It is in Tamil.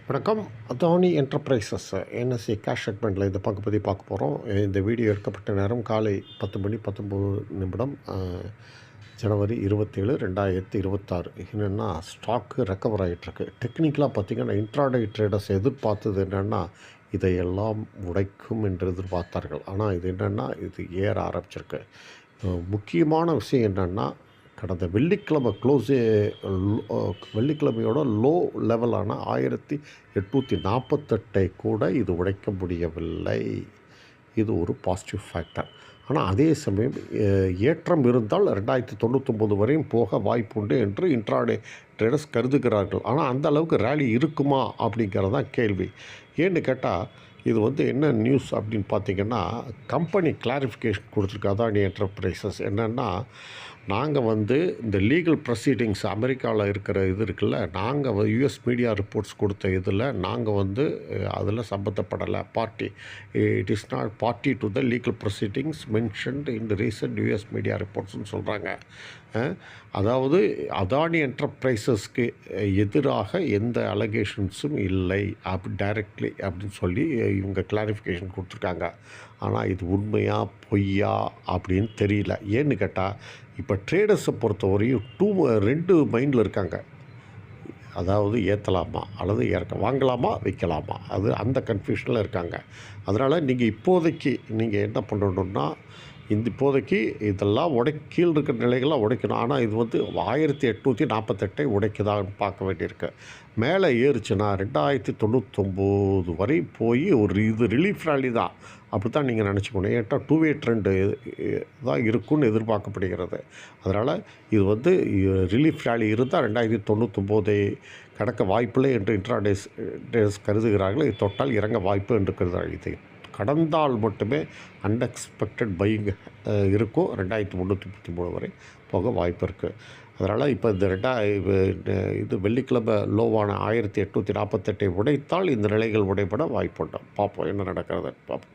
வணக்கம். அதானி என்டர்பிரைசஸ் என்எஸ்சி கேஷ் செக்மெண்ட்டில் இந்த பங்கு பற்றி பார்க்க போகிறோம். இந்த வீடியோ எடுக்கப்பட்ட நேரம் காலை 10:19 ஜனவரி 27, 2026. என்னென்னா ஸ்டாக்கு ரெக்கவர் ஆகிட்டுருக்கு. டெக்னிக்கலாக பார்த்திங்கன்னா இன்ட்ராடே ட்ரேடர்ஸ் எதிர்பார்த்தது என்னென்னா இதையெல்லாம் உடைக்கும் என்று எதிர்பார்த்தார்கள். ஆனால் இது என்னென்னா இது ஏற ஆரம்பிச்சிருக்கு. முக்கியமான விஷயம் என்னென்னா கடந்த வெள்ளிக்கிழமையோட லோ லெவலான 1848 கூட இது உடைக்க முடியவில்லை. இது ஒரு பாசிட்டிவ் ஃபேக்டர். ஆனால் அதே சமயம் ஏற்றம் இருந்தால் 2099 வரையும் போக வாய்ப்புண்டு என்று இன்ட்ராடே ட்ரேடர்ஸ் கருதுகிறார்கள். ஆனால் அந்த அளவுக்கு ரேலி இருக்குமா அப்படிங்கிறது தான் கேள்வி. ஏன்னு கேட்டால் இது என்ன நியூஸ் அப்படின்னு பார்த்திங்கன்னா, கம்பெனி கிளாரிஃபிகேஷன் கொடுத்துருக்கு அதானி என்டர்பிரைசஸ். என்னென்னா, நாங்கள் இந்த லீகல் ப்ரொசீடிங்ஸ் அமெரிக்காவில் இருக்கிற இது இருக்குல்ல, நாங்கள் யூஎஸ் மீடியா ரிப்போர்ட்ஸ் கொடுத்த இதில் நாங்கள் அதில் சம்மந்தப்படலை party. It is not party to the legal proceedings mentioned in the recent US media ரிப்போர்ட்ஸ்னு சொல்கிறாங்க. அதாவது அதானி என்டர்பிரைசஸ்க்கு எதிராக எந்த அலகேஷன்ஸும் இல்லை டைரக்ட்லி அப்படின்னு சொல்லி இவங்க கிளாரிஃபிகேஷன் கொடுத்துருக்காங்க. ஆனால் இது உண்மையா பொய்யா அப்படின்னு தெரியல. ஏன்னு கேட்டால் இப்போ ட்ரேடர்ஸை பொறுத்தவரையும் 2 மைண்டில் இருக்காங்க. அதாவது ஏற்றலாமா அல்லது வாங்கலாமா விற்கலாமா, அது அந்த கன்ஃபியூஷனில் இருக்காங்க. அதனால் நீங்கள் இப்போதைக்கு என்ன பண்ணணுன்னா, இப்போதைக்கு இதெல்லாம் கீழ் இருக்கிற நிலைகள்லாம் உடைக்கணும். ஆனால் இது 1848 உடைக்குதான்னு பார்க்க வேண்டியிருக்கு. மேலே ஏறுச்சுன்னா 2099 வரை போய் இது ரிலீஃப் ரேலி தான், அப்படி தான் நீங்கள் நினச்சிக்கணும். ஏன்னா 2-வே ட்ரெண்டு தான் இருக்குன்னு எதிர்பார்க்கப்படுகிறது. அதனால் இது ரிலீஃப் ரேலி இருந்தால் 2099 கடக்க வாய்ப்பில்லை என்று இன்ட்ராடேஸ் கருதுகிறார்கள். இது தொட்டால் இறங்க வாய்ப்பு என்று கருதுகிறார்கள். இது கடந்தால் மட்டுமே அன்எக்ஸ்பெக்டட் பையிங் இருக்கும். 2333 வரை போக வாய்ப்பு இருக்குது. அதனால் இப்போ இது வெள்ளிக்கிழமை லோவான 1848 உடைத்தால் இந்த நிலைகள் உடைபட வாய்ப்புண்டு. பார்ப்போம் என்ன நடக்கிறது பார்ப்போம்.